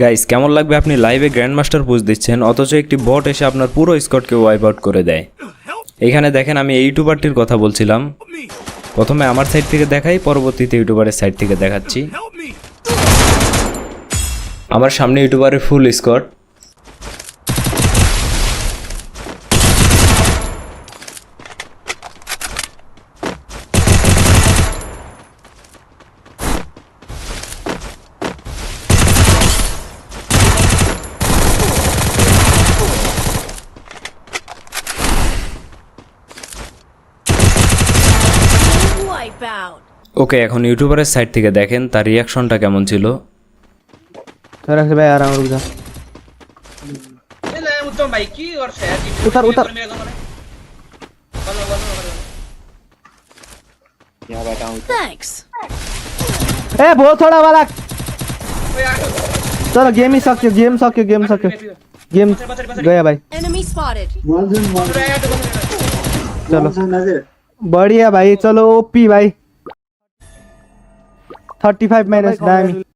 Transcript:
Guys কেমন লাগবে আপনি লাইভে গ্র্যান্ড মাস্টার পুশ দিচ্ছেন অথচ একটি বট এসে আপনার পুরো স্কোয়াডকে ওয়াইপ আউট করে দেয়। এখানে দেখেন আমি এই ইউটিউবারটির কথা বলছিলাম। প্রথমে আমার সাইড থেকে দেখাই, পরবর্তীতে ইউটিউবারের সাইড থেকে দেখাচ্ছি। আমার সামনে ইউটিউবারের ফুল স্কোয়াড। ওকে, এখন ইউটিউবারের সাইড থেকে দেখেন তার রিয়াকশনটা কেমন ছিল। भाई आ रहा हूँ, रुक जा। उतर उतर। ए बहुत थोड़ा वाला। चलो गेम ही सक्यो, गेम सक्यो, गेम सक्यो, गेम गया भाई। चलो बढ़िया भाई, चलो ओपी भाई। 35 माइनस डायमी।